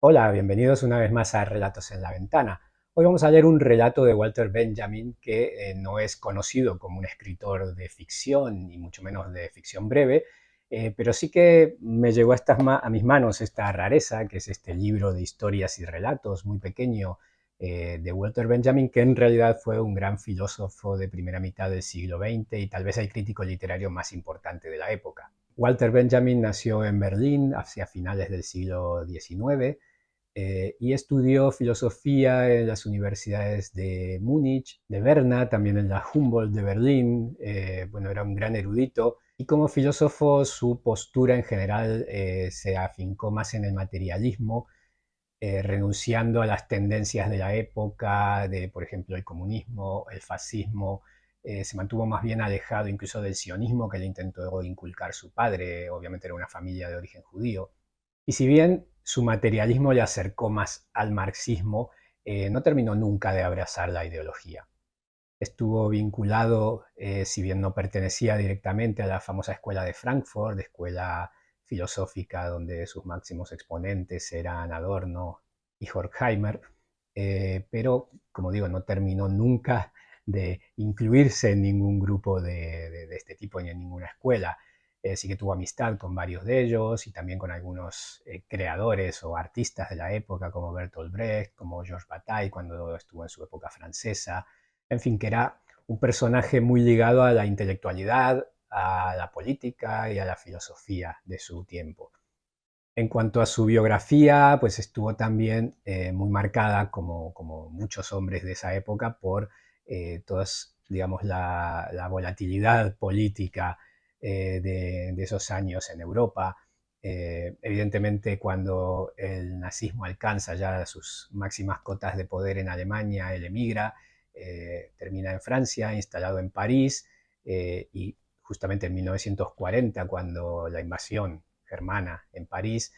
Hola, bienvenidos una vez más a Relatos en la Ventana. Hoy vamos a leer un relato de Walter Benjamin que no es conocido como un escritor de ficción, ni mucho menos de ficción breve, pero sí que me llegó a, a mis manos esta rareza, que es este libro de historias y relatos muy pequeño de Walter Benjamin, que en realidad fue un gran filósofo de primera mitad del siglo XX y tal vez el crítico literario más importante de la época. Walter Benjamin nació en Berlín hacia finales del siglo XIX y estudió filosofía en las universidades de Múnich, de Berna, también en la Humboldt de Berlín. Bueno, era un gran erudito y como filósofo su postura en general se afincó más en el materialismo, renunciando a las tendencias de la época, de por ejemplo el comunismo, el fascismo. Se mantuvo más bien alejado incluso del sionismo que le intentó inculcar su padre, obviamente era una familia de origen judío. Y si bien su materialismo le acercó más al marxismo, no terminó nunca de abrazar la ideología. Estuvo vinculado, si bien no pertenecía directamente a la famosa escuela de Frankfurt, de escuela filosófica donde sus máximos exponentes eran Adorno y Horkheimer, pero, como digo, no terminó nunca de incluirse en ningún grupo de este tipo ni en ninguna escuela. Sí que tuvo amistad con varios de ellos y también con algunos creadores o artistas de la época como Bertolt Brecht, como Georges Bataille cuando estuvo en su época francesa. En fin, que era un personaje muy ligado a la intelectualidad, a la política y a la filosofía de su tiempo. En cuanto a su biografía, pues estuvo también muy marcada, como muchos hombres de esa época, por todas, digamos, la volatilidad política de esos años en Europa. Evidentemente, cuando el nazismo alcanza ya sus máximas cotas de poder en Alemania, él emigra, termina en Francia, instalado en París, y justamente en 1940, cuando la invasión germana en París,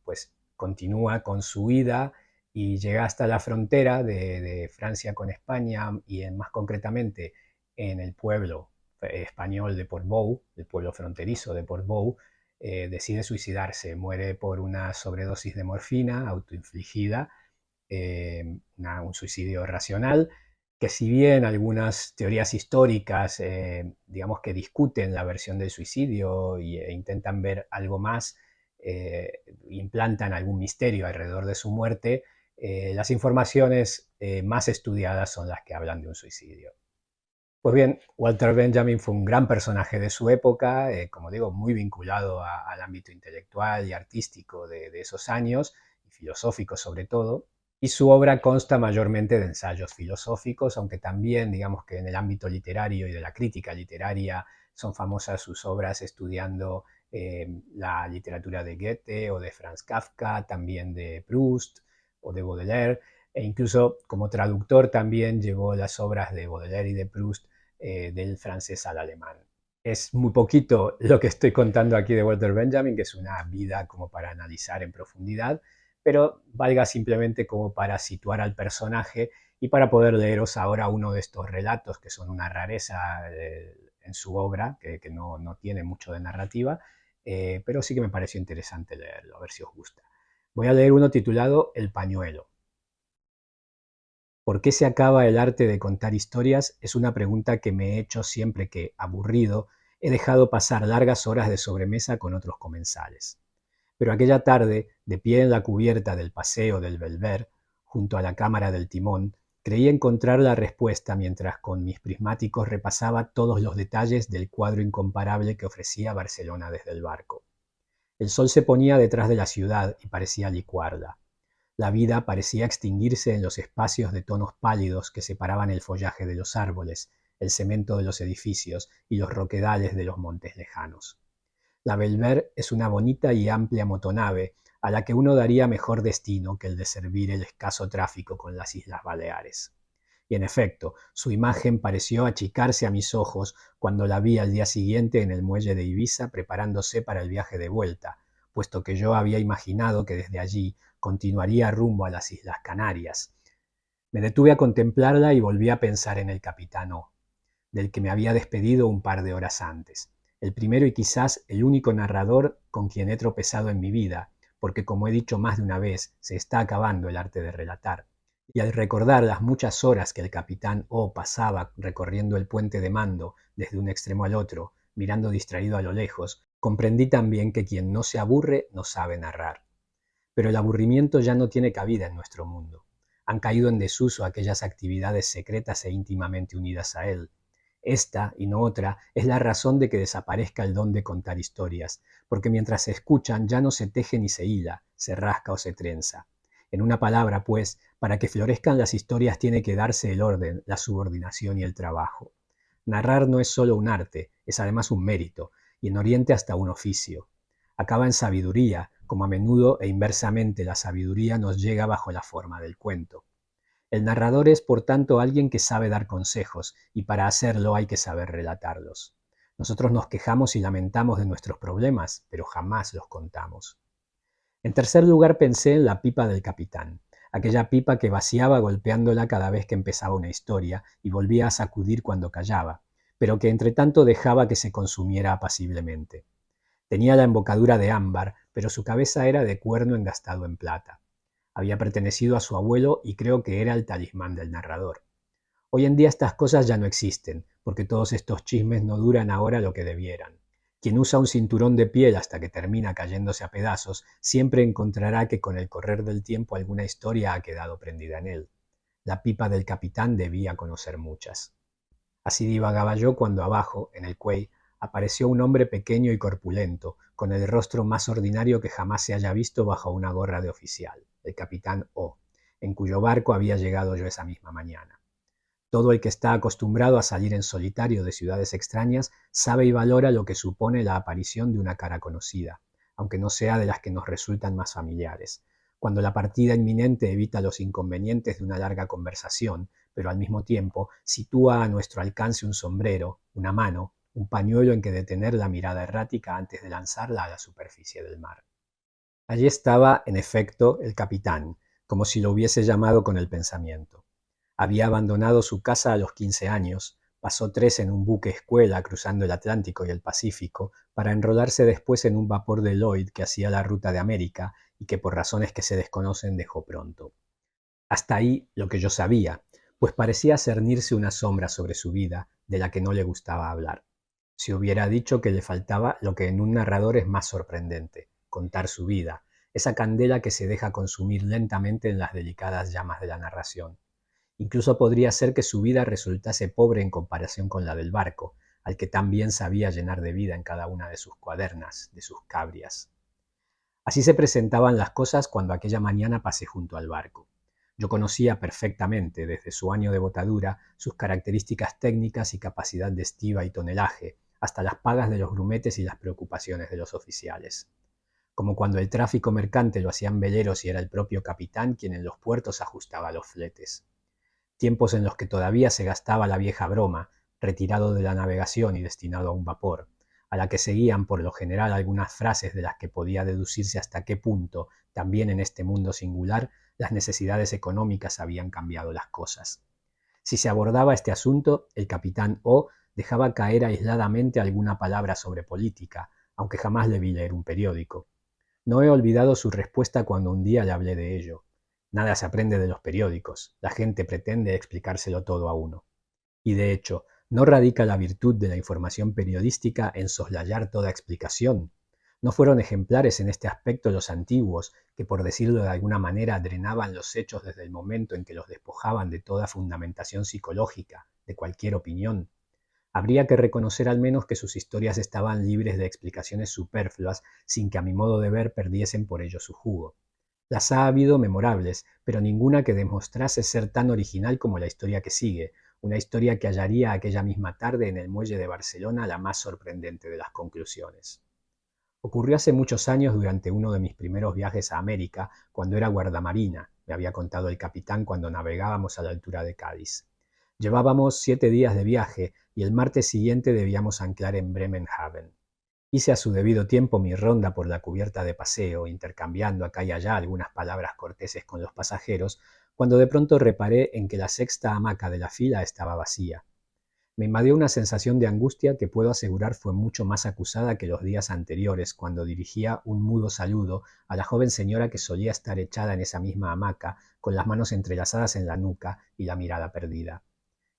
pues continúa con su vida y llega hasta la frontera de Francia con España y más concretamente en el pueblo español de Portbou, el pueblo fronterizo de Portbou. Decide suicidarse, muere por una sobredosis de morfina autoinfligida, un suicidio racional, que si bien algunas teorías históricas, digamos que discuten la versión del suicidio e intentan ver algo más, implantan algún misterio alrededor de su muerte, las informaciones más estudiadas son las que hablan de un suicidio. Pues bien, Walter Benjamin fue un gran personaje de su época, como digo, muy vinculado al ámbito intelectual y artístico de esos años, y filosófico sobre todo, y su obra consta mayormente de ensayos filosóficos, aunque también, digamos que en el ámbito literario y de la crítica literaria son famosas sus obras estudiando la literatura de Goethe o de Franz Kafka, también de Proust o de Baudelaire, e incluso como traductor también llevó las obras de Baudelaire y de Proust del francés al alemán. Es muy poquito lo que estoy contando aquí de Walter Benjamin, que es una vida como para analizar en profundidad, pero valga simplemente como para situar al personaje y para poder leeros ahora uno de estos relatos que son una rareza en su obra, que no tiene mucho de narrativa, pero sí que me pareció interesante leerlo, a ver si os gusta. Voy a leer uno titulado El pañuelo. ¿Por qué se acaba el arte de contar historias? Es una pregunta que me he hecho siempre que, aburrido, he dejado pasar largas horas de sobremesa con otros comensales. Pero aquella tarde, de pie en la cubierta del paseo del Belver, junto a la cámara del timón, creí encontrar la respuesta mientras con mis prismáticos repasaba todos los detalles del cuadro incomparable que ofrecía Barcelona desde el barco. El sol se ponía detrás de la ciudad y parecía licuarla. La vida parecía extinguirse en los espacios de tonos pálidos que separaban el follaje de los árboles, el cemento de los edificios y los roquedales de los montes lejanos. La Belver es una bonita y amplia motonave a la que uno daría mejor destino que el de servir el escaso tráfico con las Islas Baleares. Y en efecto, su imagen pareció achicarse a mis ojos cuando la vi al día siguiente en el muelle de Ibiza preparándose para el viaje de vuelta, puesto que yo había imaginado que desde allí continuaría rumbo a las Islas Canarias. Me detuve a contemplarla y volví a pensar en el capitán O, del que me había despedido un par de horas antes, el primero y quizás el único narrador con quien he tropezado en mi vida, porque como he dicho más de una vez, se está acabando el arte de relatar. Y al recordar las muchas horas que el capitán O pasaba recorriendo el puente de mando desde un extremo al otro, mirando distraído a lo lejos, comprendí también que quien no se aburre no sabe narrar. Pero el aburrimiento ya no tiene cabida en nuestro mundo. Han caído en desuso aquellas actividades secretas e íntimamente unidas a él. Esta, y no otra, es la razón de que desaparezca el don de contar historias, porque mientras se escuchan ya no se teje ni se hila, se rasca o se trenza. En una palabra, pues, para que florezcan las historias tiene que darse el orden, la subordinación y el trabajo. Narrar no es solo un arte, es además un mérito, y en Oriente hasta un oficio. Acaba en sabiduría, como a menudo e inversamente la sabiduría nos llega bajo la forma del cuento. El narrador es, por tanto, alguien que sabe dar consejos, y para hacerlo hay que saber relatarlos. Nosotros nos quejamos y lamentamos de nuestros problemas, pero jamás los contamos. En tercer lugar pensé en la pipa del capitán, aquella pipa que vaciaba golpeándola cada vez que empezaba una historia y volvía a sacudir cuando callaba, pero que entre tanto dejaba que se consumiera apaciblemente. Tenía la embocadura de ámbar, pero su cabeza era de cuerno engastado en plata. Había pertenecido a su abuelo y creo que era el talismán del narrador. Hoy en día estas cosas ya no existen, porque todos estos chismes no duran ahora lo que debieran. Quien usa un cinturón de piel hasta que termina cayéndose a pedazos, siempre encontrará que con el correr del tiempo alguna historia ha quedado prendida en él. La pipa del capitán debía conocer muchas. Así divagaba yo cuando abajo, en el quay, apareció un hombre pequeño y corpulento, con el rostro más ordinario que jamás se haya visto bajo una gorra de oficial, el capitán O, en cuyo barco había llegado yo esa misma mañana. Todo el que está acostumbrado a salir en solitario de ciudades extrañas sabe y valora lo que supone la aparición de una cara conocida, aunque no sea de las que nos resultan más familiares, cuando la partida inminente evita los inconvenientes de una larga conversación, pero al mismo tiempo sitúa a nuestro alcance un sombrero, una mano, un pañuelo en que detener la mirada errática antes de lanzarla a la superficie del mar. Allí estaba, en efecto, el capitán, como si lo hubiese llamado con el pensamiento. Había abandonado su casa a los 15 años, pasó 3 en un buque escuela cruzando el Atlántico y el Pacífico, para enrolarse después en un vapor de Lloyd que hacía la ruta de América y que por razones que se desconocen dejó pronto. Hasta ahí lo que yo sabía, pues parecía cernirse una sombra sobre su vida de la que no le gustaba hablar. Se hubiera dicho que le faltaba lo que en un narrador es más sorprendente, contar su vida, esa candela que se deja consumir lentamente en las delicadas llamas de la narración. Incluso podría ser que su vida resultase pobre en comparación con la del barco, al que tan bien sabía llenar de vida en cada una de sus cuadernas, de sus cabrias. Así se presentaban las cosas cuando aquella mañana pasé junto al barco. Yo conocía perfectamente, desde su año de botadura, sus características técnicas y capacidad de estiva y tonelaje, hasta las pagas de los grumetes y las preocupaciones de los oficiales. Como cuando el tráfico mercante lo hacían veleros y era el propio capitán quien en los puertos ajustaba los fletes. Tiempos en los que todavía se gastaba la vieja broma, retirado de la navegación y destinado a un vapor, a la que seguían por lo general algunas frases de las que podía deducirse hasta qué punto, también en este mundo singular, las necesidades económicas habían cambiado las cosas. Si se abordaba este asunto, el capitán O dejaba caer aisladamente alguna palabra sobre política, aunque jamás le vi leer un periódico. No he olvidado su respuesta cuando un día le hablé de ello. Nada se aprende de los periódicos, la gente pretende explicárselo todo a uno. Y de hecho, ¿no radica la virtud de la información periodística en soslayar toda explicación? ¿No fueron ejemplares en este aspecto los antiguos, que por decirlo de alguna manera drenaban los hechos desde el momento en que los despojaban de toda fundamentación psicológica, de cualquier opinión? Habría que reconocer al menos que sus historias estaban libres de explicaciones superfluas sin que a mi modo de ver perdiesen por ello su jugo. Las ha habido memorables, pero ninguna que demostrase ser tan original como la historia que sigue, una historia que hallaría aquella misma tarde en el muelle de Barcelona la más sorprendente de las conclusiones. Ocurrió hace muchos años durante uno de mis primeros viajes a América, cuando era guardamarina, me había contado el capitán cuando navegábamos a la altura de Cádiz. Llevábamos 7 días de viaje y el martes siguiente debíamos anclar en Bremenhaven. Hice a su debido tiempo mi ronda por la cubierta de paseo, intercambiando acá y allá algunas palabras corteses con los pasajeros, cuando de pronto reparé en que la sexta hamaca de la fila estaba vacía. Me invadió una sensación de angustia que puedo asegurar fue mucho más acusada que los días anteriores, cuando dirigía un mudo saludo a la joven señora que solía estar echada en esa misma hamaca, con las manos entrelazadas en la nuca y la mirada perdida.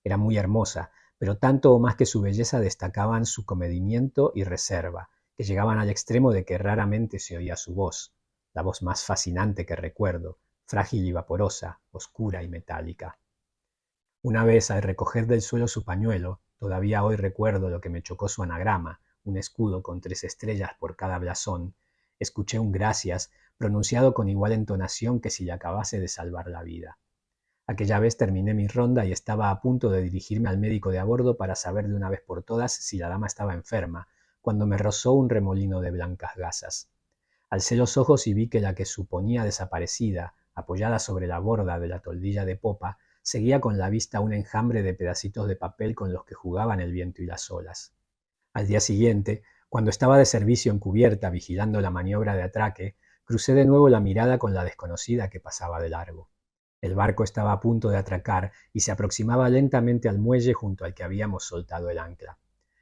Era muy hermosa, pero tanto o más que su belleza destacaban su comedimiento y reserva, que llegaban al extremo de que raramente se oía su voz, la voz más fascinante que recuerdo, frágil y vaporosa, oscura y metálica. Una vez, al recoger del suelo su pañuelo, todavía hoy recuerdo lo que me chocó su anagrama, un escudo con 3 estrellas por cada blasón, escuché un gracias pronunciado con igual entonación que si le acabase de salvar la vida. Aquella vez terminé mi ronda y estaba a punto de dirigirme al médico de a bordo para saber de una vez por todas si la dama estaba enferma, cuando me rozó un remolino de blancas gasas. Alcé los ojos y vi que la que suponía desaparecida, apoyada sobre la borda de la toldilla de popa, seguía con la vista un enjambre de pedacitos de papel con los que jugaban el viento y las olas. Al día siguiente, cuando estaba de servicio en cubierta vigilando la maniobra de atraque, crucé de nuevo la mirada con la desconocida que pasaba de largo. El barco estaba a punto de atracar y se aproximaba lentamente al muelle junto al que habíamos soltado el ancla.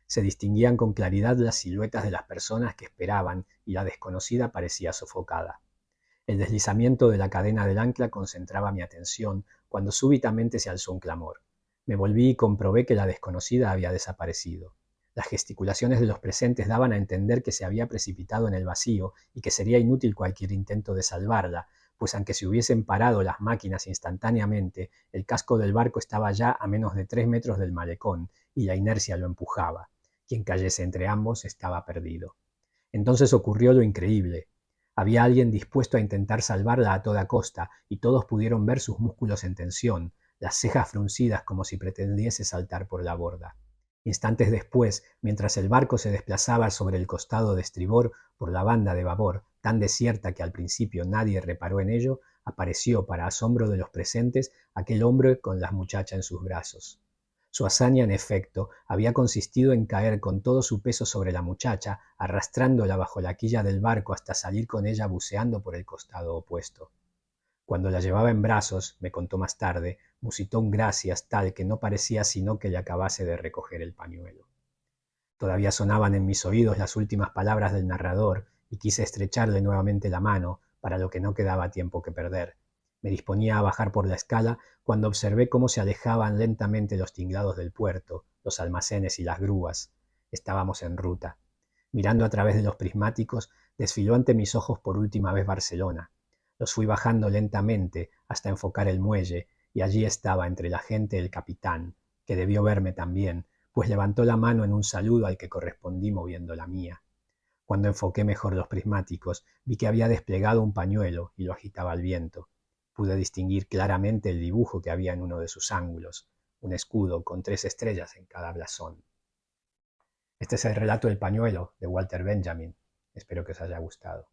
Se distinguían con claridad las siluetas de las personas que esperaban y la desconocida parecía sofocada. El deslizamiento de la cadena del ancla concentraba mi atención cuando súbitamente se alzó un clamor. Me volví y comprobé que la desconocida había desaparecido. Las gesticulaciones de los presentes daban a entender que se había precipitado en el vacío y que sería inútil cualquier intento de salvarla, pues aunque se hubiesen parado las máquinas instantáneamente, el casco del barco estaba ya a menos de 3 metros del malecón y la inercia lo empujaba. Quien cayese entre ambos estaba perdido. Entonces ocurrió lo increíble. Había alguien dispuesto a intentar salvarla a toda costa, y todos pudieron ver sus músculos en tensión, las cejas fruncidas como si pretendiese saltar por la borda. Instantes después, mientras el barco se desplazaba sobre el costado de estribor por la banda de babor, tan desierta que al principio nadie reparó en ello, apareció, para asombro de los presentes, aquel hombre con la muchacha en sus brazos. Su hazaña, en efecto, había consistido en caer con todo su peso sobre la muchacha, arrastrándola bajo la quilla del barco hasta salir con ella buceando por el costado opuesto. Cuando la llevaba en brazos, me contó más tarde, musitó un gracias tal que no parecía sino que le acabase de recoger el pañuelo. Todavía sonaban en mis oídos las últimas palabras del narrador y quise estrecharle nuevamente la mano, para lo que no quedaba tiempo que perder. Me disponía a bajar por la escala cuando observé cómo se alejaban lentamente los tinglados del puerto, los almacenes y las grúas. Estábamos en ruta. Mirando a través de los prismáticos, desfiló ante mis ojos por última vez Barcelona. Los fui bajando lentamente hasta enfocar el muelle, y allí estaba entre la gente el capitán, que debió verme también, pues levantó la mano en un saludo al que correspondí moviendo la mía. Cuando enfoqué mejor los prismáticos, vi que había desplegado un pañuelo y lo agitaba al viento. Pude distinguir claramente el dibujo que había en uno de sus ángulos, un escudo con 3 estrellas en cada blasón. Este es el relato del pañuelo de Walter Benjamin. Espero que os haya gustado.